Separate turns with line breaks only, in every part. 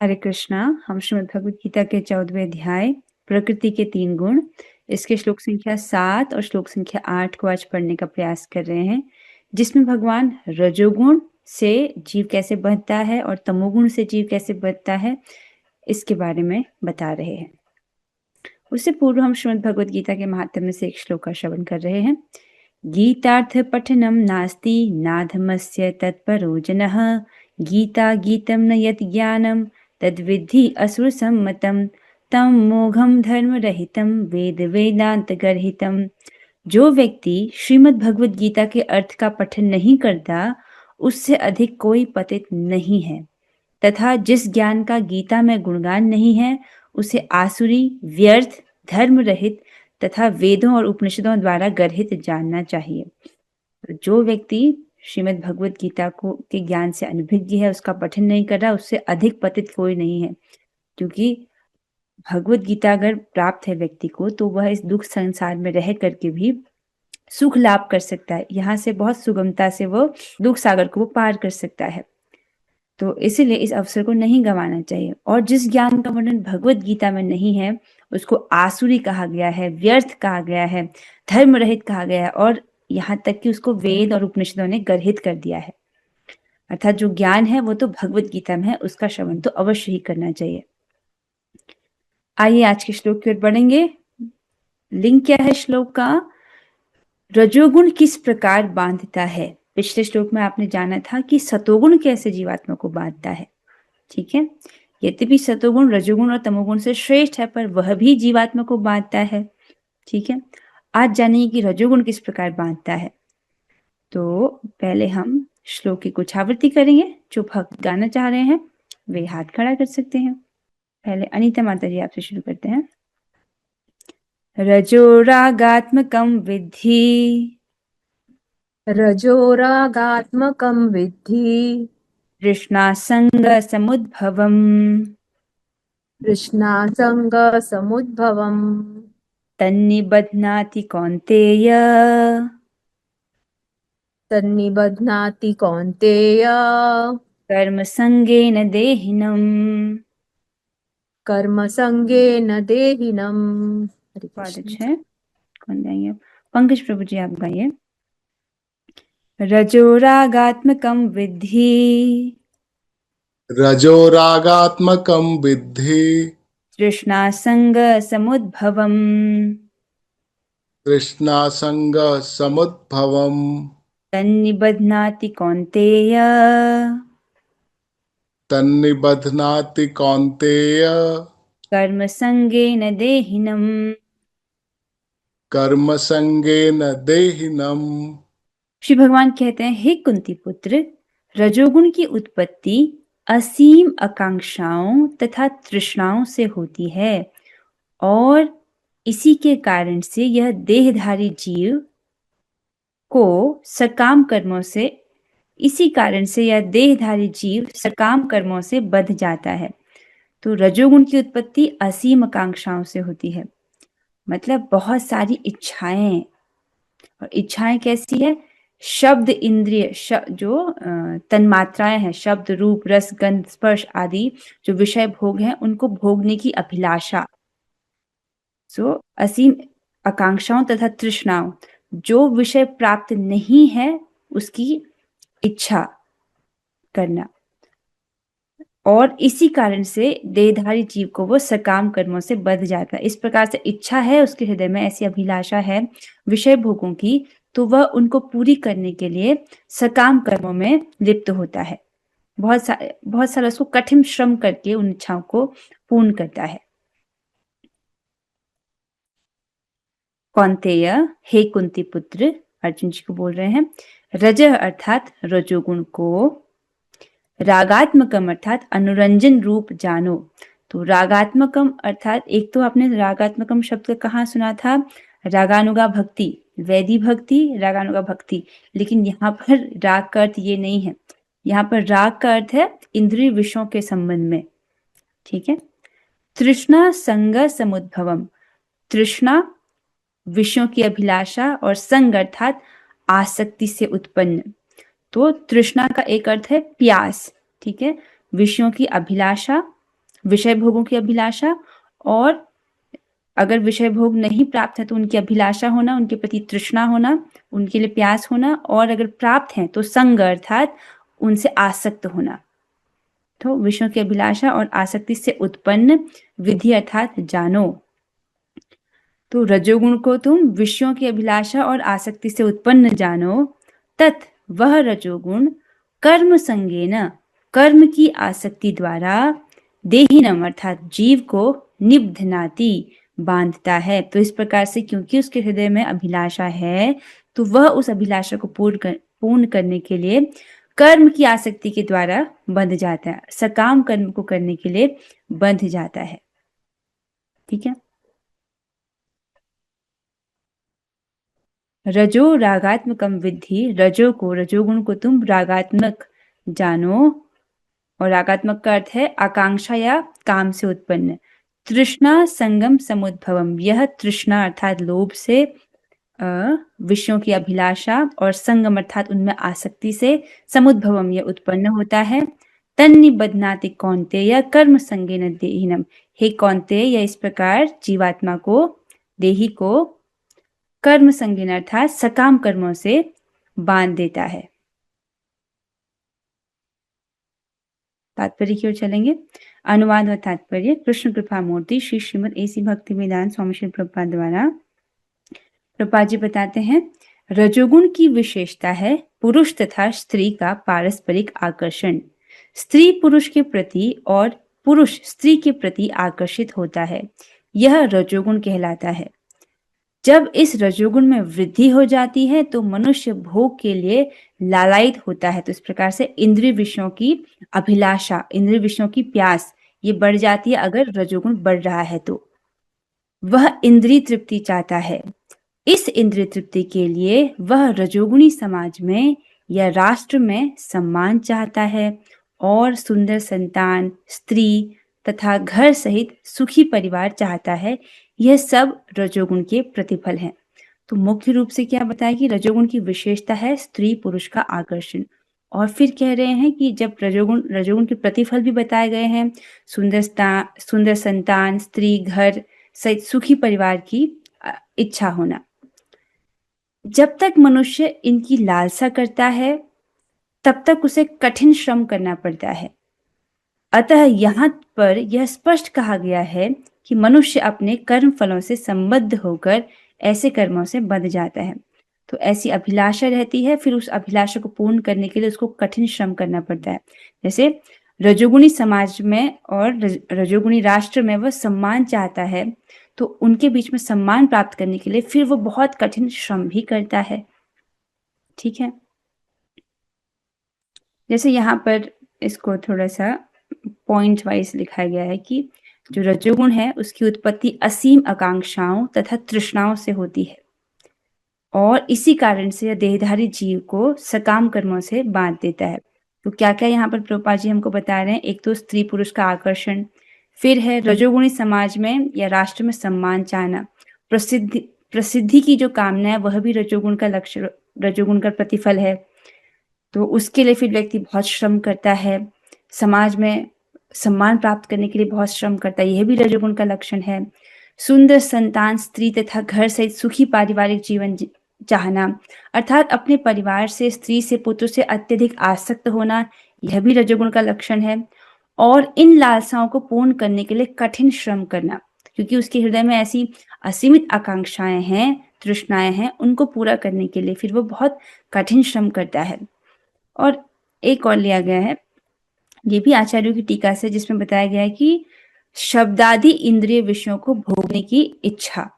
हरे कृष्णा। हम श्रीमद् भगवद गीता के 14वें अध्याय प्रकृति के 3 गुण, इसके श्लोक संख्या 7 और श्लोक संख्या 8 को आज पढ़ने का प्रयास कर रहे हैं, जिसमें भगवान रजोगुण से जीव कैसे बढ़ता है और तमोगुण से जीव कैसे बढ़ता है, इसके बारे में बता रहे हैं। उससे पूर्व हम श्रीमद् भगवद गीता के महात्म्य से एक श्लोक का श्रवण कर रहे हैं। गीतार्थ पठनम नास्ति नाधमस्य तत्परो जनः, गीता गीतम न यत् ज्ञानम तद्विद्धि असुर सम्मतम, तम मोघम धर्म रहितम वेद वेदांत गर्हितम। जो व्यक्ति श्रीमद् भगवद गीता के अर्थ का पठन नहीं करता, उससे अधिक कोई पतित नहीं है, तथा जिस ज्ञान का गीता में गुणगान नहीं है, उसे आसुरी, व्यर्थ, धर्म रहित तथा वेदों और उपनिषदों द्वारा गर्हित जानना चाहिए। जो व्यक्ति श्रीमद् भगवद गीता को के ज्ञान से अनभिज्ञ है, उसका पठन नहीं कर रहा, उससे अधिक पतित कोई नहीं है, क्योंकि भगवद गीता अगर प्राप्त है व्यक्ति को, तो वह इस दुख संसार में रह करके भी सुख लाभ कर सकता है। यहाँ से बहुत सुगमता से वो दुख सागर को वो पार कर सकता है। तो इसीलिए इस अवसर को नहीं गंवाना चाहिए। और जिस ज्ञान का वर्णन भगवद गीता में नहीं है, उसको आसुरी कहा गया है, व्यर्थ कहा गया है, धर्म रहित कहा गया है, और यहाँ तक कि उसको वेद और उपनिषदों ने गर्हित कर दिया है। अर्थात जो ज्ञान है वो तो भगवद गीता में है, उसका श्रवण तो अवश्य ही करना चाहिए। आइए आज के श्लोक की ओर बढ़ेंगे। लिंक क्या है श्लोक का? रजोगुण किस प्रकार बांधता है। पिछले श्लोक में आपने जाना था कि सतोगुण कैसे जीवात्मा को बांधता है। ठीक है, यद्यपि सतोगुण रजोगुण और तमोगुण से श्रेष्ठ है, पर वह भी जीवात्मा को बांधता है। ठीक है, आज जानिए कि रजोगुण किस प्रकार बांधता है। तो पहले हम श्लोक की कुछ आवृत्ति करेंगे। जो भक्त गाना चाह रहे हैं वे हाथ खड़ा कर सकते हैं। पहले अनीता माता जी आपसे शुरू करते हैं। रजोरागात्मकं विद्धि,
रजोरागात्मकं विद्धि
तृष्णासङ्गसमुद्भवम्,
तृष्णासङ्गसमुद्भवम्,
तन्निबध्नाति कौन्तेय
तन्निबध्नाति कौन्तेय
कर्मसङ्गेन देहिनम्।
कर्मसङ्गेन देहिनम्। हरे
बहुत
कृष्ण।
अच्छा है। कौन गाएंगे? पंकज प्रभु जी आप गाइए। रजोरागात्मकं विद्धि,
रजोरागात्मकं विद्धि
तृष्णासङ्गसमुद्भवम्,
तृष्णासङ्गसमुद्भवम्,
तन्निबध्नाति कौन्तेय
तन्निबध्नाति कौन्तेय
कर्मसङ्गेन देहिनम्।
कर्मसङ्गेन देहिनम्।
श्री भगवान कहते हैं, हे कुंती पुत्र, रजोगुण की उत्पत्ति असीम आकांक्षाओं तथा तृष्णाओं से होती है, और इसी के कारण से यह देहधारी जीव को सकाम कर्मों से इसी कारण से यह देहधारी जीव सकाम कर्मों से बंध जाता है। तो रजोगुण की उत्पत्ति असीम आकांक्षाओं से होती है, मतलब बहुत सारी इच्छाएं। और इच्छाएं कैसी है? शब्द इंद्रिय, जो तन्मात्राएं हैं, शब्द रूप रस गंध स्पर्श आदि जो विषय भोग हैं, उनको भोगने की अभिलाषा। सो असीम आकांक्षाओं तथा तृष्णाओं, जो विषय प्राप्त नहीं है उसकी इच्छा करना, और इसी कारण से देहधारी जीव को वो सकाम कर्मों से बंध जाता है। इस प्रकार से इच्छा है उसके हृदय में, ऐसी अभिलाषा है विषय भोगों की, तो वह उनको पूरी करने के लिए सकाम कर्मों में लिप्त होता है। बहुत सारा उसको कठिन श्रम करके उन इच्छाओं को पूर्ण करता है। कौन्तेय, हे कुंती पुत्र, अर्जुन जी को बोल रहे हैं, रज अर्थात रजोगुण को, रागात्मकम अर्थात अनुरंजन रूप जानो। तो रागात्मकम अर्थात, एक तो आपने रागात्मकम शब्द कहाँ सुना था? रागानुगा भक्ति, वैदी भक्ति, रागानुगा भक्ति। लेकिन यहाँ पर राग का अर्थ ये नहीं है। यहाँ पर राग का अर्थ है इंद्रिय विषयों के संबंध में। ठीक है, तृष्णा संग समुद्भवम, तृष्णा विषयों की अभिलाषा, और संग अर्थात आसक्ति से उत्पन्न। तो तृष्णा का एक अर्थ है प्यास, ठीक है, विषयों की अभिलाषा विषय भोगों की अभिलाषा, और अगर विषय भोग नहीं प्राप्त है तो उनकी अभिलाषा होना, उनके प्रति तृष्णा होना, उनके लिए प्यास होना, और अगर प्राप्त है तो संग अर्थात उनसे आसक्त होना। तो विषयों की अभिलाषा और आसक्ति से उत्पन्न विधि अर्थात जानो। तो रजोगुण को तुम विषयों की अभिलाषा और आसक्ति से उत्पन्न जानो, तत् वह रजोगुण कर्म संगेन कर्म की आसक्ति द्वारा देहिनम अर्थात जीव को निबध्नाति बांधता है। तो इस प्रकार से क्योंकि उसके हृदय में अभिलाषा है तो वह उस अभिलाषा को पूर्ण करने के लिए कर्म की आसक्ति के द्वारा बंध जाता है, सकाम कर्म को करने के लिए बंध जाता है। ठीक है। रजो रागात्मकम विद्धि, रजो को रजोगुण को तुम रागात्मक जानो, और रागात्मक का अर्थ है आकांक्षा या काम से उत्पन्न। तृष्णा संगम समुद्भवम, यह तृष्णा अर्थात लोभ से, विषयों की अभिलाषा और संगम अर्थात उनमें आसक्ति से, समुद्भवम यह उत्पन्न होता है। तन्निबध्नाति कौन्तेय कर्म संगेन देहिनम, हे कौन्तेय यह इस प्रकार जीवात्मा को, देही को कर्म संगीन अर्थात सकाम कर्मों से बांध देता है। तात्पर्य की ओर चलेंगे। अनुवाद व तात्पर्य। कृष्ण कृपा मूर्ति श्री श्रीमद एसी भक्ति वेदांत स्वामी श्री प्रभुपाद द्वारा। प्रभुपाद जी बताते हैं, रजोगुण की विशेषता है पुरुष तथा स्त्री का पारस्परिक आकर्षण। स्त्री पुरुष के प्रति और पुरुष स्त्री के प्रति आकर्षित होता है, यह रजोगुण कहलाता है। जब इस रजोगुण में वृद्धि हो जाती है तो मनुष्य भोग के लिए लालायित होता है। तो इस प्रकार से इंद्रिय विषयों की अभिलाषा, इंद्रिय विषयों की प्यास ये बढ़ जाती है। अगर रजोगुण बढ़ रहा है तो वह इंद्रिय तृप्ति चाहता है। इस इंद्रिय तृप्ति के लिए वह रजोगुणी समाज में या राष्ट्र में सम्मान चाहता है और सुंदर संतान, स्त्री तथा घर सहित सुखी परिवार चाहता है। यह सब रजोगुण के प्रतिफल हैं। तो मुख्य रूप से क्या बताया कि रजोगुण की विशेषता है स्त्री पुरुष का आकर्षण, और फिर कह रहे हैं कि जब रजोगुण के प्रतिफल भी बताए गए हैं, सुंदर संतान, स्त्री, घर सहित सुखी परिवार की इच्छा होना। जब तक मनुष्य इनकी लालसा करता है तब तक उसे कठिन श्रम करना पड़ता है। अतः यहाँ पर यह स्पष्ट कहा गया है कि मनुष्य अपने कर्म फलों से संबद्ध होकर ऐसे कर्मों से बंध जाता है। तो ऐसी अभिलाषा रहती है, फिर उस अभिलाषा को पूर्ण करने के लिए उसको कठिन श्रम करना पड़ता है। जैसे रजोगुणी समाज में और रजोगुणी राष्ट्र में वह सम्मान चाहता है, तो उनके बीच में सम्मान प्राप्त करने के लिए फिर वो बहुत कठिन श्रम भी करता है। ठीक है। जैसे यहाँ पर इसको थोड़ा सा पॉइंट वाइज लिखा गया है कि जो रजोगुण है उसकी उत्पत्ति असीम आकांक्षाओं तथा तृष्णाओं से होती है, और इसी कारण से यह देहधारी जीव को सकाम कर्मों से बांध देता है। तो क्या क्या यहाँ पर प्रभुपाद जी हमको बता रहे हैं, एक तो स्त्री पुरुष का आकर्षण, फिर है रजोगुणी समाज में या राष्ट्र में सम्मान चाहना, प्रसिद्धि की जो कामना है वह भी रजोगुण का लक्ष्य, रजोगुण का प्रतिफल है। तो उसके लिए फिर व्यक्ति बहुत श्रम करता है, समाज में सम्मान प्राप्त करने के लिए बहुत श्रम करता है, यह भी रजोगुण का लक्षण है। सुंदर संतान, स्त्री तथा घर सहित सुखी पारिवारिक जीवन चाहना, अर्थात अपने परिवार से, स्त्री से, पुत्र से अत्यधिक आसक्त होना, यह भी रजोगुण का लक्षण है। और इन लालसाओं को पूर्ण करने के लिए कठिन श्रम करना, क्योंकि उसके हृदय में ऐसी असीमित आकांक्षाएं हैं, तृष्णाएं हैं, उनको पूरा करने के लिए फिर वो बहुत कठिन श्रम करता है। और एक और लिया गया है, ये भी आचार्यों की टीका से, जिसमें बताया गया है कि शब्दादि इंद्रिय विषयों को भोगने की इच्छा।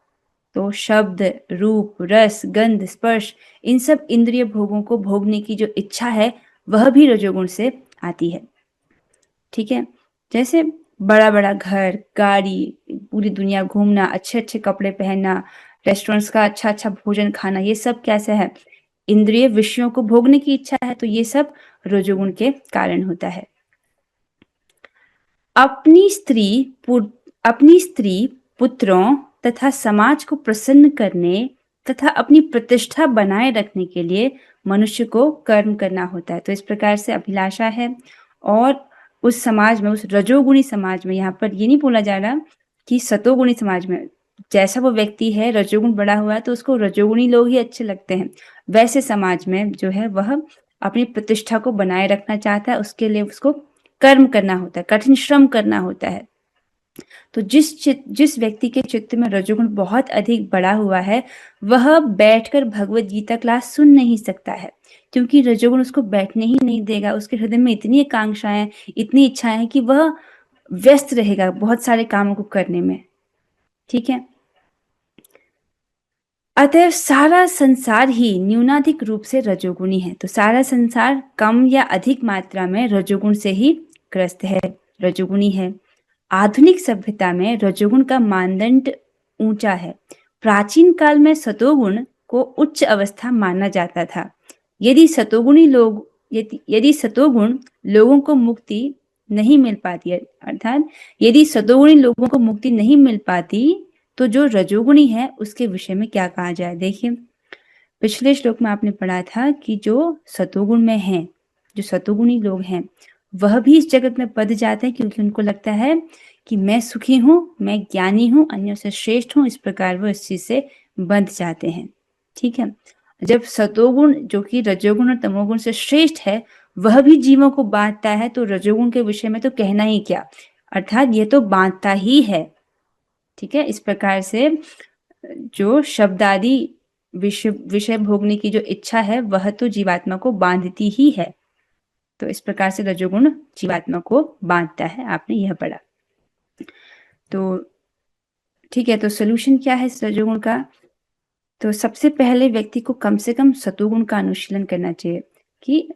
तो शब्द, रूप, रस, गंध, स्पर्श, इन सब इंद्रिय भोगों को भोगने की जो इच्छा है वह भी रजोगुण से आती है। ठीक है। जैसे बड़ा बड़ा घर, गाड़ी, पूरी दुनिया घूमना, अच्छे अच्छे कपड़े पहनना, रेस्टोरेंट्स का अच्छा अच्छा भोजन खाना, ये सब कैसे है, इंद्रिय विषयों को भोगने की इच्छा है। तो ये सब रजोगुण के कारण होता है। अपनी स्त्री, पुत्रों तथा समाज को प्रसन्न करने तथा अपनी प्रतिष्ठा बनाए रखने के लिए मनुष्य को कर्म करना होता है। तो इस प्रकार से अभिलाषा है, और उस समाज में, उस रजोगुणी समाज में, यहाँ पर ये नहीं बोला जा रहा कि सतोगुणी समाज में जैसा वो व्यक्ति है रजोगुण बढ़ा हुआ है तो उसको रजोगुणी लोग ही अच्छे लगते हैं, वैसे समाज में जो है वह अपनी प्रतिष्ठा को बनाए रखना चाहता है, उसके लिए उसको कर्म करना होता है, कठिन श्रम करना होता है। तो जिस व्यक्ति के चित्त में रजोगुण बहुत अधिक बढ़ा हुआ है वह बैठकर भगवत गीता क्लास सुन नहीं सकता है, क्योंकि रजोगुण उसको बैठने ही नहीं देगा। उसके हृदय में इतनी आकांक्षाएं, इतनी इच्छाएं हैं कि वह व्यस्त रहेगा बहुत सारे कामों को करने में। ठीक है, अतः सारा संसार ही न्यूनाधिक रूप से रजोगुणी है। तो सारा संसार कम या अधिक मात्रा में रजोगुण से ही ग्रस्त है, रजोगुणी है। आधुनिक सभ्यता में रजोगुण का मानदंड ऊंचा है। प्राचीन काल में सतोगुण को उच्च अवस्था माना जाता था। यदि सतोगुण लोगों को मुक्ति नहीं मिल पाती है, अर्थात यदि सतोगुणी लोगों को मुक्ति नहीं मिल पाती तो जो रजोगुणी है उसके विषय में क्या कहा जाए। देखिए, पिछले श्लोक में आपने पढ़ा था कि जो सतोगुण में हैं, जो सतोगुणी लोग हैं, वह भी इस जगत में बंध जाते हैं क्योंकि उनको लगता है कि मैं सुखी हूँ, मैं ज्ञानी हूँ, अन्यों से श्रेष्ठ हूँ। इस प्रकार वो इस चीज से बंध जाते हैं। ठीक है, जब सतोगुण जो कि रजोगुण और तमोगुण से श्रेष्ठ है वह भी जीवों को बांटता है तो रजोगुण के विषय में तो कहना ही क्या, अर्थात ये तो बांटता ही है। ठीक है, इस प्रकार से जो शब्द आदि विषय भोगने की जो इच्छा है वह तो जीवात्मा को बांधती ही है। तो इस प्रकार से रजोगुण जीवात्मा को बांधता है, आपने यह पढ़ा। तो ठीक है, तो सोल्यूशन क्या है इस रजोगुण का? तो सबसे पहले व्यक्ति को कम से कम सतोगुण का अनुशीलन करना चाहिए कि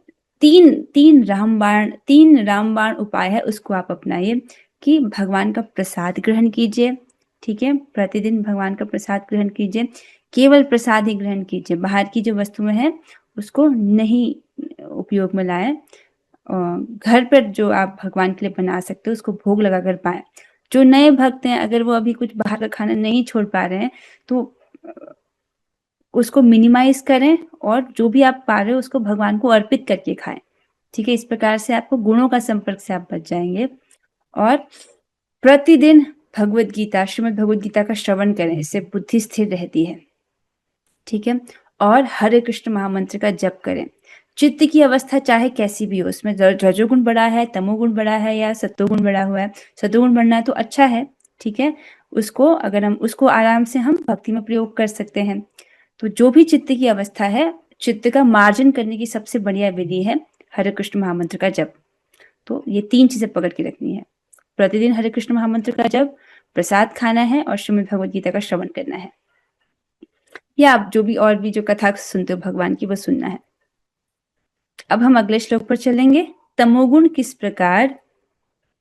तीन रामबाण उपाय है, उसको आप अपनाइए कि भगवान का प्रसाद ग्रहण कीजिए। ठीक है, प्रतिदिन भगवान का प्रसाद ग्रहण कीजिए, केवल प्रसाद ही ग्रहण कीजिए, बाहर की जो वस्तुएं हैं उसको नहीं उपयोग में लाएं। घर पर जो आप भगवान के लिए बना सकते हो उसको भोग लगा कर पाए। जो नए भक्त हैं अगर वो अभी कुछ बाहर का खाना नहीं छोड़ पा रहे हैं तो उसको मिनिमाइज करें और जो भी आप पा रहे हो उसको भगवान को अर्पित करके खाएं। ठीक है, इस प्रकार से आपको गुणों का संपर्क से आप बच जाएंगे। और प्रतिदिन भगवत गीता, श्रीमद् भगवत गीता का श्रवण करें, इससे बुद्धि स्थिर रहती है। ठीक है, और हरे कृष्ण महामंत्र का जप करें। चित्त की अवस्था चाहे कैसी भी हो, उसमें रजोगुण बड़ा है, तमोगुण बड़ा है या सत्वगुण बड़ा हुआ है, सत्वगुण बढ़ना है तो अच्छा है। ठीक है, उसको आराम से हम भक्ति में प्रयोग कर सकते हैं। तो जो भी चित्त की अवस्था है, चित्त का मार्जन करने की सबसे बढ़िया विधि है हरे कृष्ण महामंत्र का जप। तो ये 3 चीजें पकड़ के रखनी है, प्रतिदिन हरे कृष्ण महामंत्र का जप, प्रसाद खाना है और श्रीमद् भगवत गीता का श्रवण करना है, या आप जो भी और भी जो कथा सुनते हो भगवान की वो सुनना है। अब हम अगले श्लोक पर चलेंगे, तमोगुण किस प्रकार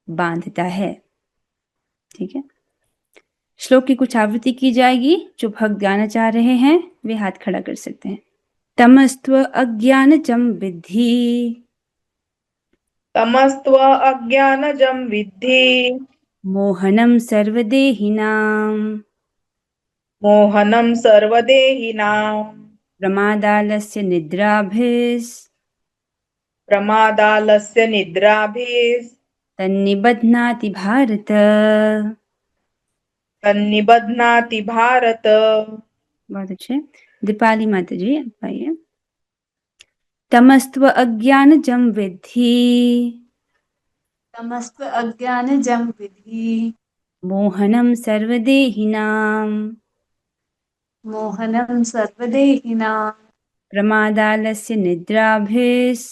बांधता है। ठीक है, श्लोक की कुछ आवृत्ति की जाएगी। जो भक्त गाना चाह रहे हैं वे हाथ खड़ा कर सकते हैं। तमस्त्व अज्ञानजं विद्धि,
तमस्त्व अज्ञानजं विद्धि,
मोहनं सर्वदेहिनां,
मोहनं सर्वदेहिनां,
प्रमादालस्य निद्राभिस्,
प्रमादालस्य निद्राभिः,
तन्निबध्नाति भारत।
तन्निबध्नाति भारत।
बहुत अच्छे, दीपाली माता जी आप आइए। तमस्त्व अज्ञानजं विद्धि,
तमस्त्व अज्ञानजं विद्धि,
मोहनं सर्वदेहिनां,
मोहनं सर्वदेहिनां,
प्रमादालस्य निद्राभिस्,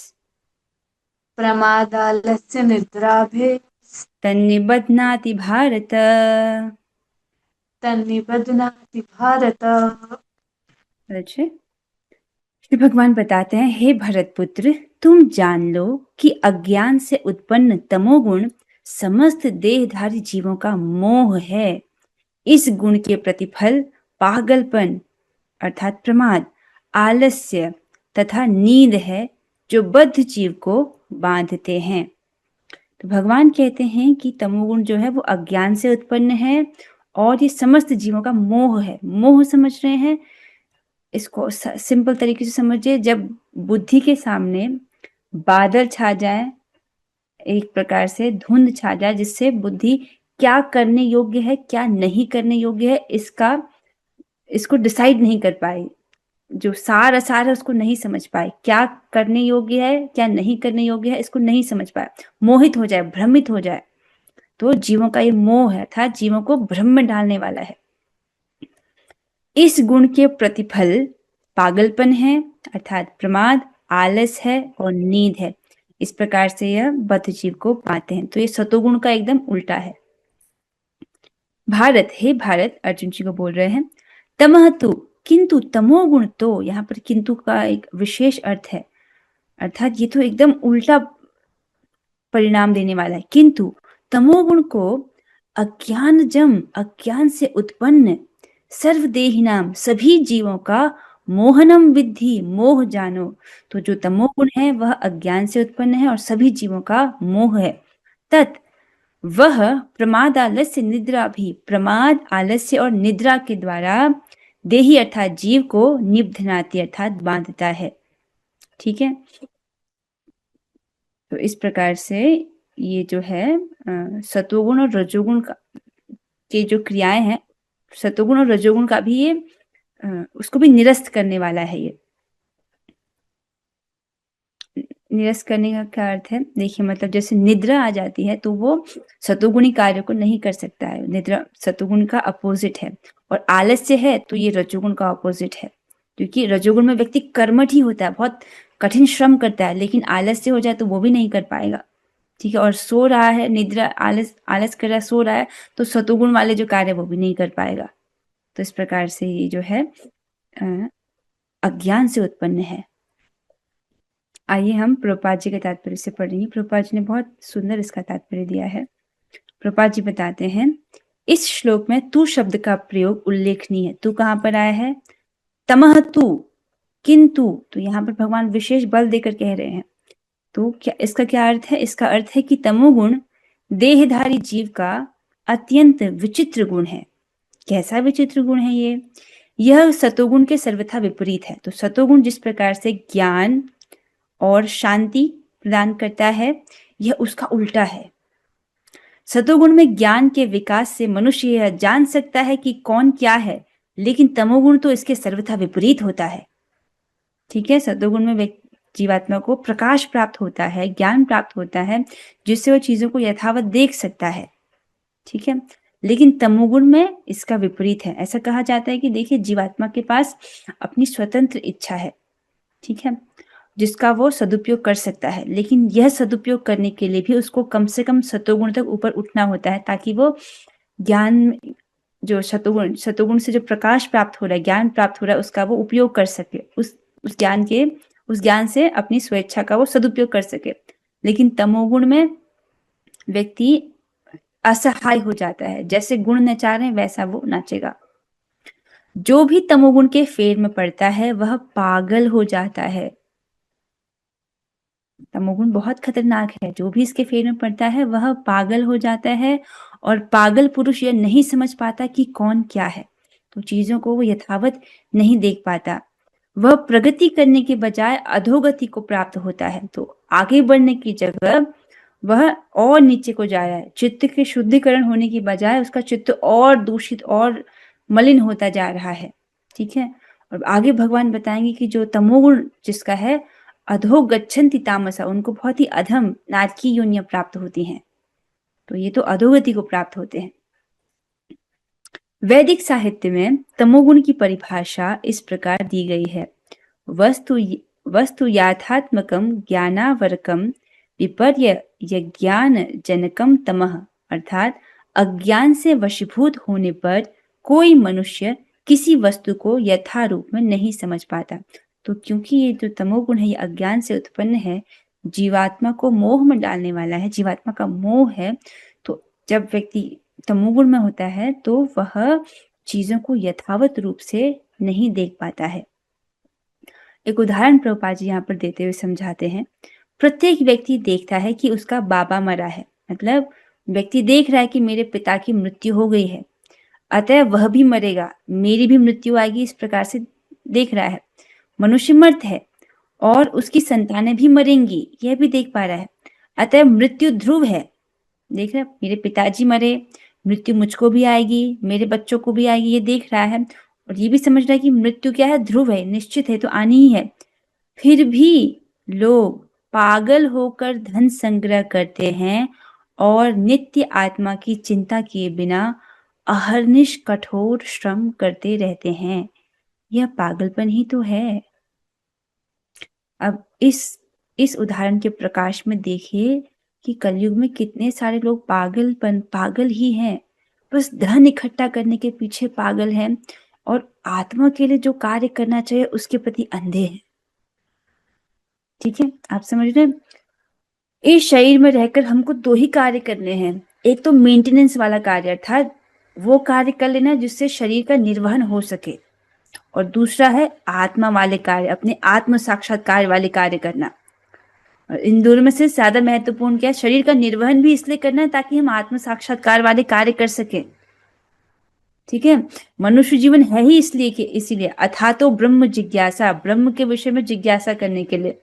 प्रमादालस्य निद्राभिः,
तन्निबध्नाति भारत।
तन्निबध्नाति भारत।
अच्छे, श्री भगवान बताते हैं, हे भरत पुत्र, तुम जान लो कि अज्ञान से उत्पन्न तमोगुण समस्त देहधारी जीवों का मोह है। इस गुण के प्रतिफल पागलपन अर्थात प्रमाद, आलस्य तथा नींद है जो बद्ध जीव को बांधते हैं। तो भगवान कहते हैं कि तमोगुण जो है वो अज्ञान से उत्पन्न है और ये समस्त जीवों का मोह है। मोह समझ रहे हैं, इसको सिंपल तरीके से समझिए, जब बुद्धि के सामने बादल छा जाए एक प्रकार से धुंध छा जाए, जिससे बुद्धि क्या करने योग्य है, क्या नहीं करने योग्य है, इसको डिसाइड नहीं कर पाए। जो सार असार है उसको नहीं समझ पाए, क्या करने योग्य है, क्या नहीं करने योग्य है, इसको नहीं समझ पाए, मोहित हो जाए, भ्रमित हो जाए। तो जीवों का ये मोह है था, जीवों को भ्रम में डालने वाला है। इस गुण के प्रतिफल पागलपन है, अर्थात प्रमाद, आलस है और नींद है। इस प्रकार से यह बद्ध जीव को पाते हैं। तो ये सतोगुण का एकदम उल्टा है। भारत, हे भारत, अर्जुन जी को बोल रहे हैं, तमह तु, किंतु तमोगुण तो, यहाँ पर किंतु का एक विशेष अर्थ है, अर्थात ये तो एकदम उल्टा परिणाम देने वाला है। किंतु तमोगुण को अज्ञानजम, अज्ञान से उत्पन्न, सर्वदेहिनाम, सभी जीवों का मोहनम विद्धि, मोह जानो। तो जो तमोगुण है वह अज्ञान से उत्पन्न है और सभी जीवों का मोह है। तत्, वह प्रमाद आलस्य निद्रा भी, प्रमाद आलस्य और निद्रा के द्वारा देही अर्थात जीव को निबधनाति अर्थात बांधता है। ठीक है, तो इस प्रकार से ये जो है सतोगुण और रजोगुण के जो क्रियाएं हैं, सतोगुण और रजोगुण का भी ये उसको भी निरस्त करने वाला है। ये निरस्त करने का क्या अर्थ है, देखिए, मतलब जैसे निद्रा आ जाती है तो वो सतोगुणी कार्य को नहीं कर सकता है, निद्रा सतोगुण का अपोजिट है। और आलस्य है तो ये रजोगुण का अपोजिट है, क्योंकि रजोगुण में व्यक्ति कर्मठ ही होता है, बहुत कठिन श्रम करता है, लेकिन आलस्य हो जाए तो वो भी नहीं कर पाएगा। ठीक है, और सो रहा है, निद्रा, आलस कर रहा है, सो रहा है, तो सतोगुण वाले जो कार्य वो भी नहीं कर पाएगा। तो इस प्रकार से ये जो है अज्ञान से उत्पन्न है। आइए हम प्रभुपाद जी के तात्पर्य से पढ़ेंगे। प्रभुपाद जी ने बहुत सुंदर इसका तात्पर्य दिया है। प्रभुपाद जी बताते हैं, इस श्लोक में तू शब्द का प्रयोग उल्लेखनीय है। तू कहाँ पर आया है, तमह तू, किंतु, तो यहाँ पर भगवान विशेष बल देकर कह रहे हैं। तो क्या इसका क्या अर्थ है, इसका अर्थ है कि तमोगुण देहधारी जीव का अत्यंत विचित्र गुण है। कैसा विचित्र गुण है ये, यह सतोगुण के सर्वथा विपरीत है। तो सतोगुण जिस प्रकार से ज्ञान और शांति प्रदान करता है, यह उसका उल्टा है। सतोगुण में ज्ञान के विकास से मनुष्य यह जान सकता है कि कौन क्या है, लेकिन तमोगुण तो इसके सर्वथा विपरीत होता है। ठीक है, सतोगुण में जीवात्मा को प्रकाश प्राप्त होता है, ज्ञान प्राप्त होता है, जिससे वो चीजों को यथावत देख सकता है। ठीक है, लेकिन तमोगुण में इसका विपरीत है। ऐसा कहा जाता है कि देखिए, जीवात्मा के पास अपनी स्वतंत्र इच्छा है, ठीक है, जिसका वो सदुपयोग कर सकता है, लेकिन यह सदुपयोग करने के लिए भी उसको कम से कम सतोगुण तक ऊपर उठना होता है, ताकि वो ज्ञान, जो सतोगुण से जो प्रकाश प्राप्त हो रहा है, ज्ञान प्राप्त हो रहा है, उसका वो उपयोग कर सके, उस ज्ञान से अपनी स्वेच्छा का वो सदुपयोग कर सके। लेकिन तमोगुण में व्यक्ति असहाय हो जाता है, जैसे गुण नचा रहे हैं वैसा वो नाचेगा। जो भी तमोगुण के फेर में पड़ता है वह पागल हो जाता है। तमोगुण बहुत खतरनाक है, जो भी इसके फेर में पड़ता है वह पागल हो जाता है, और पागल पुरुष यह नहीं समझ पाता कि कौन क्या है, तो चीजों को वो यथावत नहीं देख पाता। वह प्रगति करने के बजाय अधोगति को प्राप्त होता है, तो आगे बढ़ने की जगह वह और नीचे को जा रहा है। चित्त के शुद्धिकरण होने की बजाय उसका चित्त और दूषित और मलिन होता जा रहा है। ठीक है, और आगे भगवान बताएंगे कि जो तमोगुण जिसका है, अधो गच्छन्ति तामसा, उनको बहुत ही अधम नारकी योनियां प्राप्त होती हैं। तो ये तो अधोगति को प्राप्त होते हैं। वैदिक साहित्य में तमोगुण की परिभाषा इस प्रकार दी गई है, वस्तु याथात्मकम ज्ञानावरकम विपर्य यज्ञान जनकम तमः, अर्थात अज्ञान से वशीभूत होने पर कोई मनुष्य किसी वस्तु को यथारूप में नहीं समझ पाता। तो क्योंकि ये जो तमोगुण है ये अज्ञान से उत्पन्न है, जीवात्मा को मोह में डालने वाला है, जीवात्मा का मोह है, तो जब व्यक्ति तमोगुण में होता है तो वह चीजों को यथावत रूप से नहीं देख पाता है। एक उदाहरण प्रभुपाद जी यहाँ पर देते हुए समझाते हैं। प्रत्येक व्यक्ति देखता है कि उसका बाबा मरा है, मतलब व्यक्ति देख रहा है कि मेरे पिता की मृत्यु हो गई है, अतः वह भी मरेगा, मेरी भी मृत्यु आएगी, इस प्रकार से देख रहा है। मनुष्य मर्त है और उसकी संतानें भी मरेंगी, यह भी देख पा रहा है। अतः मृत्यु ध्रुव है। देख रहे हैं, मेरे पिताजी मरे, मृत्यु मुझको भी आएगी, मेरे बच्चों को भी आएगी, ये देख रहा है और ये भी समझ रहा है कि मृत्यु क्या है, ध्रुव है, निश्चित है, तो आनी ही है। फिर भी लोग पागल होकर धन संग्रह करते हैं और नित्य आत्मा की चिंता किए बिना अहर्निश कठोर श्रम करते रहते हैं। यह पागलपन ही तो है। अब इस उदाहरण के प्रकाश में देखिए कि कलयुग में कितने सारे लोग पागल ही हैं, बस धन इकट्ठा करने के पीछे पागल हैं और आत्मा के लिए जो कार्य करना चाहिए उसके प्रति अंधे हैं। ठीक है, आप समझ रहे हैं? इस शरीर में रहकर हमको दो ही कार्य करने हैं। एक तो मेंटेनेंस वाला कार्य, अर्थात वो कार्य कर लेना जिससे शरीर का निर्वहन हो सके, और दूसरा है आत्मा वाले कार्य, अपने आत्म साक्षात्कार वाले कार्य करना। और इन दोनों में से ज्यादा महत्वपूर्ण क्या है? शरीर का निर्वहन भी इसलिए करना है ताकि हम आत्म साक्षात्कार वाले कार्य कर सके। ठीक है, मनुष्य जीवन है ही इसलिए कि इसीलिए अथा तो ब्रह्म जिज्ञासा, ब्रह्म के विषय में जिज्ञासा करने के लिए,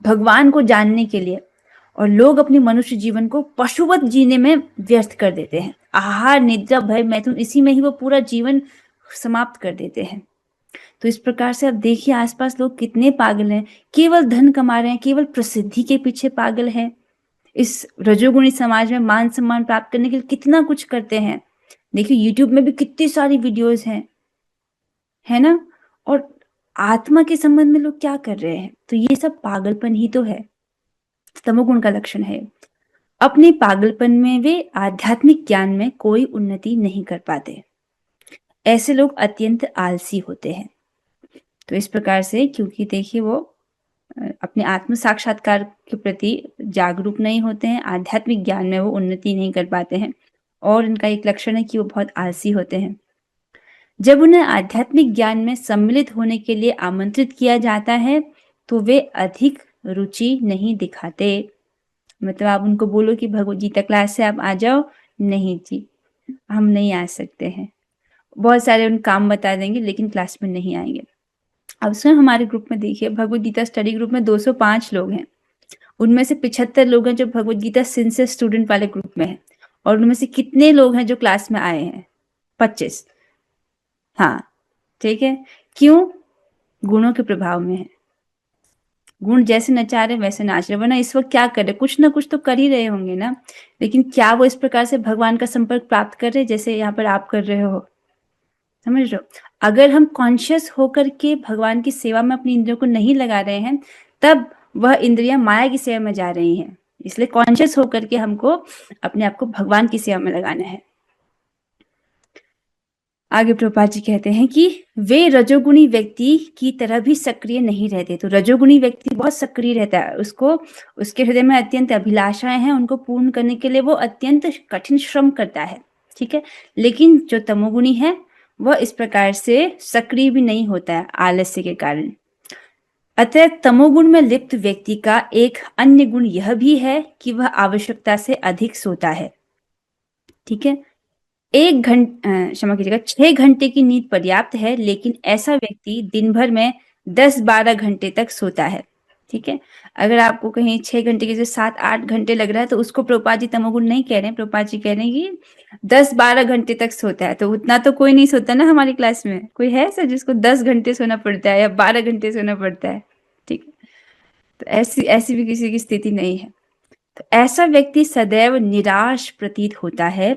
भगवान को जानने के लिए। और लोग अपने मनुष्य जीवन को पशुवत जीने में व्यर्थ कर देते हैं। आहार निद्रा भय मैथुन, इसी में ही वो पूरा जीवन समाप्त कर देते हैं। तो इस प्रकार से अब देखिए आसपास लोग कितने पागल हैं, केवल धन कमा रहे हैं, केवल प्रसिद्धि के पीछे पागल हैं। इस रजोगुणी समाज में मान सम्मान प्राप्त करने के लिए कितना कुछ करते हैं। देखिए यूट्यूब में भी कितनी सारी वीडियोस हैं, है ना? और आत्मा के संबंध में लोग क्या कर रहे हैं? तो ये सब पागलपन ही तो है, तमोगुण का लक्षण है। अपने पागलपन में वे आध्यात्मिक ज्ञान में कोई उन्नति नहीं कर पाते। ऐसे लोग अत्यंत आलसी होते हैं। तो इस प्रकार से, क्योंकि देखिए वो अपने आत्म साक्षात्कार के प्रति जागरूक नहीं होते हैं, आध्यात्मिक ज्ञान में वो उन्नति नहीं कर पाते हैं, और इनका एक लक्षण है कि वो बहुत आलसी होते हैं। जब उन्हें आध्यात्मिक ज्ञान में सम्मिलित होने के लिए आमंत्रित किया जाता है तो वे अधिक रुचि नहीं दिखाते। मतलब आप उनको बोलो कि भगवद गीता क्लास से आप आ जाओ, नहीं जी हम नहीं आ सकते हैं। बहुत सारे उन काम बता देंगे लेकिन क्लास में नहीं आएंगे। अब स्वयं हमारे ग्रुप में देखिए, भगवद गीता स्टडी ग्रुप में 205 लोग हैं। उनमें से 75 लोग हैं जो भगवद गीता सिंसियर स्टूडेंट वाले ग्रुप में हैं, और उनमें से कितने लोग हैं जो क्लास में आए हैं? 25। हाँ ठीक है, क्यों? गुणों के प्रभाव में है। गुण जैसे नचा रहे वैसे नाच रहे, वरना इस वक्त क्या कर रहे? कुछ ना कुछ तो कर ही रहे होंगे ना, लेकिन क्या वो इस प्रकार से भगवान का संपर्क प्राप्त कर रहे जैसे यहाँ पर आप कर रहे हो? समझ रहे हो? अगर हम कॉन्शियस होकर के भगवान की सेवा में अपनी इंद्रियों को नहीं लगा रहे हैं, तब वह इंद्रियां माया की सेवा में जा रही हैं। इसलिए कॉन्शियस होकर के हमको अपने आप को भगवान की सेवा में लगाना है। आगे प्रभुपाद जी कहते हैं कि वे रजोगुणी व्यक्ति की तरह भी सक्रिय नहीं रहते। तो रजोगुणी व्यक्ति बहुत सक्रिय रहता है, उसके हृदय में अत्यंत अभिलाषाएं हैं, उनको पूर्ण करने के लिए वो अत्यंत कठिन श्रम करता है। ठीक है, लेकिन जो तमोगुणी है वह इस प्रकार से सक्रिय भी नहीं होता है आलस्य के कारण। अतः तमोगुण में लिप्त व्यक्ति का एक अन्य गुण यह भी है कि वह आवश्यकता से अधिक सोता है। ठीक है, 6 घंटे की नींद पर्याप्त है, लेकिन ऐसा व्यक्ति दिन भर में 10-12 घंटे तक सोता है। ठीक है, अगर आपको कहीं 6 घंटे की जगह 7-8 घंटे लग रहा है तो उसको प्रभुपाद जी तमोगुण नहीं कह रहे हैं, प्रभुपाद जी कह रहे हैं कि 10-12 घंटे तक सोता है। तो उतना तो कोई नहीं सोता ना हमारी क्लास में, कोई है सर जिसको 10 घंटे सोना पड़ता है या 12 घंटे सोना पड़ता है? ठीक है, तो ऐसी भी किसी की स्थिति नहीं है। तो ऐसा व्यक्ति सदैव निराश प्रतीत होता है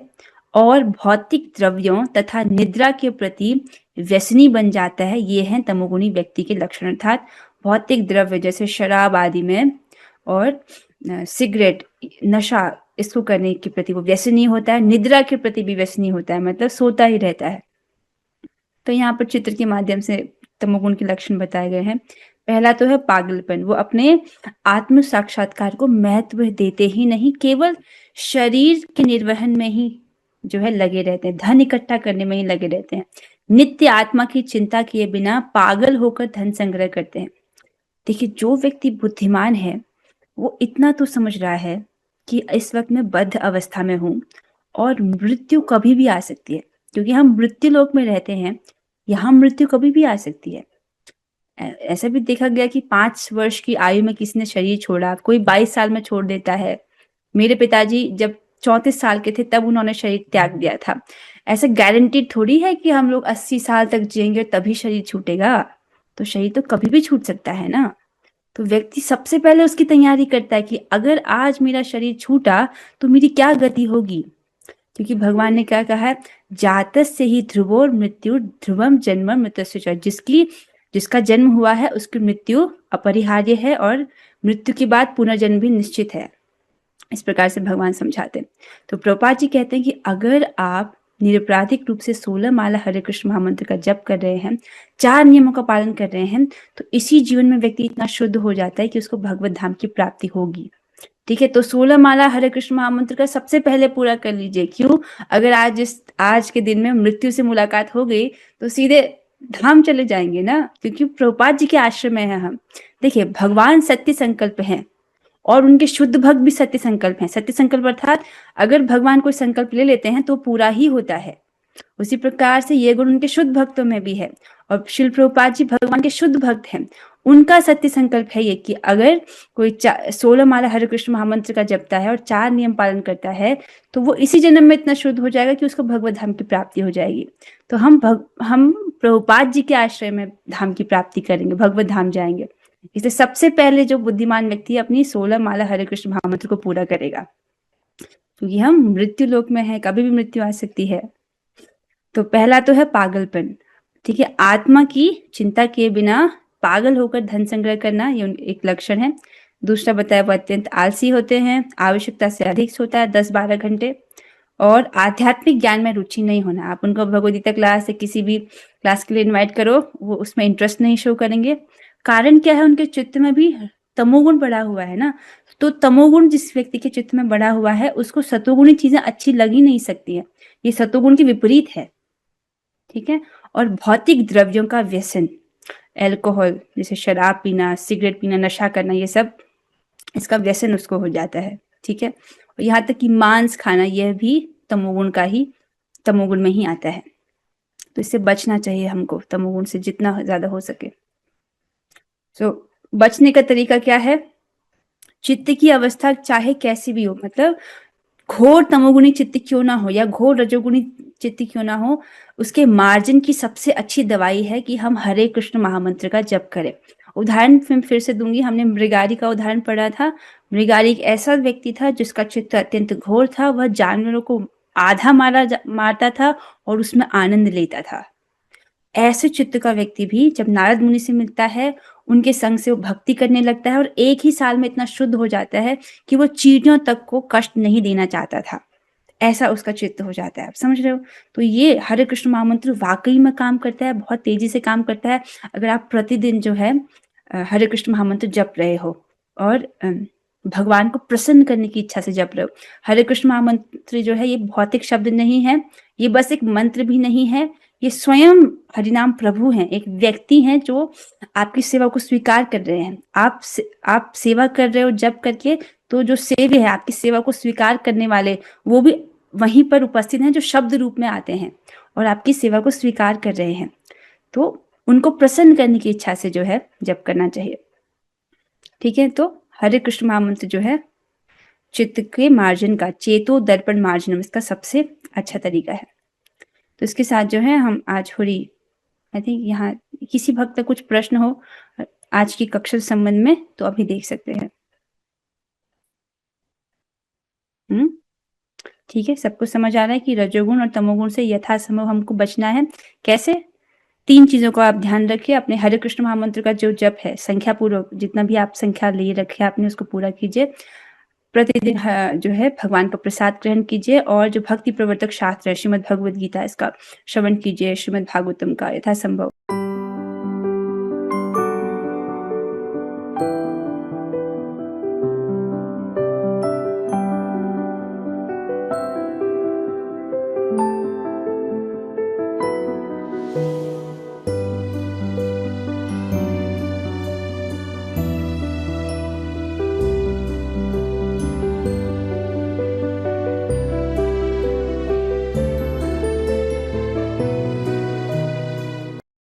और भौतिक द्रव्यों तथा निद्रा के प्रति व्यसनी बन जाता है। ये हैं तमोगुणी व्यक्ति के लक्षण, अर्थात भौतिक द्रव्य जैसे शराब आदि में और सिगरेट, नशा, इसको करने के प्रति वो व्यसनी होता है। निद्रा के प्रति भी व्यसनी होता है, मतलब सोता ही रहता है। तो यहाँ पर चित्र के माध्यम से तमोगुण के लक्षण बताए गए हैं। पहला तो है पागलपन, वो अपने आत्म साक्षात्कार को महत्व देते ही नहीं, केवल शरीर के निर्वहन में ही जो है लगे रहते हैं, धन इकट्ठा करने में ही लगे रहते हैं। नित्य आत्मा की चिंता किए बिना पागल होकर धन संग्रह करते हैं। देखिए जो व्यक्ति बुद्धिमान है वो इतना तो समझ रहा है कि इस वक्त मैं बद्ध अवस्था में हूं और मृत्यु कभी भी आ सकती है, क्योंकि हम मृत्यु लोक में रहते हैं, यहाँ मृत्यु कभी भी आ सकती है। ऐसा भी देखा गया कि 5 वर्ष की आयु में किसी ने शरीर छोड़ा, कोई 22 साल में छोड़ देता है। मेरे पिताजी जब 34 साल के थे तब उन्होंने शरीर त्याग दिया था। ऐसा गारंटीड थोड़ी है कि हम लोग 80 साल तक जिएंगे तभी शरीर छूटेगा। तो शरीर तो कभी भी छूट सकता है ना। तो व्यक्ति सबसे पहले उसकी तैयारी करता है कि अगर आज मेरा शरीर छूटा तो मेरी क्या गति होगी, क्योंकि भगवान ने क्या कहा है, जातस्य ही ध्रुवोर मृत्यु ध्रुवम जन्म मृत्युश्च। जिसका जन्म हुआ है उसकी मृत्यु अपरिहार्य है और मृत्यु के बाद पुनर्जन्म भी निश्चित है। इस प्रकार से भगवान समझाते हैं। तो प्रभुपाद जी कहते हैं कि अगर आप निरपराधिक रूप से 16 माला हरे कृष्ण महामंत्र का जप कर रहे हैं, 4 नियमों का पालन कर रहे हैं, तो इसी जीवन में व्यक्ति इतना शुद्ध हो जाता है कि उसको भगवत धाम की प्राप्ति होगी। ठीक है, तो 16 माला हरे कृष्ण महामंत्र का सबसे पहले पूरा कर लीजिए। क्यों? अगर आज के दिन में मृत्यु से मुलाकात हो गई तो सीधे धाम चले जाएंगे ना, क्योंकि प्रभुपाद जी के आश्रम में है हम। देखिए, भगवान सत्य संकल्प हैं और उनके शुद्ध भक्त भी सत्य संकल्प हैं। सत्य संकल्प अर्थात अगर भगवान कोई संकल्प ले लेते हैं तो पूरा ही होता है। उसी प्रकार से ये गुण उनके शुद्ध भक्तों में भी है। और श्रील प्रभुपाद जी भगवान के शुद्ध भक्त हैं, उनका सत्य संकल्प है ये कि अगर कोई 16 माला हरे कृष्ण महामंत्र का जपता है और 4 नियम पालन करता है तो वो इसी जन्म में इतना शुद्ध हो जाएगा कि उसको भगवत धाम की प्राप्ति हो जाएगी। तो हम प्रभुपाद जी के आश्रय में धाम की प्राप्ति करेंगे, भगवत धाम जाएंगे। इसलिए सबसे पहले जो बुद्धिमान व्यक्ति अपनी 16 माला हरे कृष्ण महामंत्र को पूरा करेगा, क्योंकि हम मृत्यु लोक में है, कभी भी मृत्यु आ सकती है। तो पहला तो है पागलपन। ठीक है, आत्मा की चिंता किए बिना पागल होकर धन संग्रह करना, ये एक लक्षण है। दूसरा बताया वो अत्यंत आलसी होते हैं, आवश्यकता से अधिक सोता है 10-12 घंटे, और आध्यात्मिक ज्ञान में रुचि नहीं होना। आप उनको भगवदगीता क्लास या किसी भी क्लास के लिए इन्वाइट करो, वो उसमें इंटरेस्ट नहीं शो करेंगे। कारण क्या है? उनके चित्त में भी तमोगुण बढ़ा हुआ है ना। तो तमोगुण जिस व्यक्ति के चित्त में बढ़ा हुआ है उसको सतोगुणी चीजें अच्छी लग ही नहीं सकती है, ये सतोगुण के विपरीत है। ठीक है, और भौतिक द्रव्यों का व्यसन, अल्कोहल जैसे शराब पीना, सिगरेट पीना, नशा करना, ये सब इसका व्यसन उसको हो जाता है। ठीक है, और यहाँ तक कि मांस खाना, यह भी तमोगुण में ही आता है। तो इससे बचना चाहिए हमको, तमोगुण से जितना ज्यादा हो सके। बचने का तरीका क्या है? चित्त की अवस्था चाहे कैसी भी हो, मतलब घोर तमोगुणी चित्त क्यों ना हो या घोर रजोगुणी चित्त क्यों ना हो, उसके मार्जिन की सबसे अच्छी दवाई है कि हम हरे कृष्ण महामंत्र का जप करें। उदाहरण फिर से दूंगी, हमने मृगारी का उदाहरण पढ़ा था। मृगारी एक ऐसा व्यक्ति था जिसका चित्त अत्यंत घोर था, वह जानवरों को आधा मारता था और उसमें आनंद लेता था। ऐसे चित्त का व्यक्ति भी जब नारद मुनि से मिलता है, उनके संग से वो भक्ति करने लगता है और एक ही साल में इतना शुद्ध हो जाता है कि वो चींटियों तक को कष्ट नहीं देना चाहता था। ऐसा उसका चित्त हो जाता है। आप समझ रहे हो? तो ये हरे कृष्ण महामंत्र वाकई में काम करता है, बहुत तेजी से काम करता है। अगर आप प्रतिदिन जो है हरे कृष्ण महामंत्र जप रहे हो और भगवान को प्रसन्न करने की इच्छा से जप रहे हो। हरे कृष्ण महामंत्र जो है ये भौतिक शब्द नहीं है, ये बस एक मंत्र भी नहीं है, ये स्वयं हरिनाम प्रभु हैं, एक व्यक्ति हैं जो आपकी सेवा को स्वीकार कर रहे हैं। आप सेवा कर रहे हो जप करके, तो जो सेव्य है, आपकी सेवा को स्वीकार करने वाले, वो भी वहीं पर उपस्थित हैं जो शब्द रूप में आते हैं और आपकी सेवा को स्वीकार कर रहे हैं। तो उनको प्रसन्न करने की इच्छा से जो है जप करना चाहिए। ठीक है, तो हरे कृष्ण महामंत्र जो है चित्त के मार्जन का, चेतो दर्पण मार्जन, इसका सबसे अच्छा तरीका है। तो इसके साथ जो है हम आज थोड़ी, आई थिंक यहाँ किसी भक्त का कुछ प्रश्न हो आज की कक्षा संबंध में तो अभी देख सकते हैं। ठीक है, सबको समझ आ रहा है कि रजोगुण और तमोगुण से यथासंभव हमको बचना है। कैसे? 3 चीजों को आप ध्यान रखिए। अपने हरे कृष्ण महामंत्र का जो जप है, संख्या पूर्वक जितना भी आप संख्या ले रखे आपने उसको पूरा कीजिए। प्रतिदिन जो है भगवान का प्रसाद ग्रहण कीजिए और जो भक्ति प्रवर्तक शास्त्र है श्रीमद् भगवद गीता, इसका श्रवण कीजिए, श्रीमद् भागवतम का यथासंभव।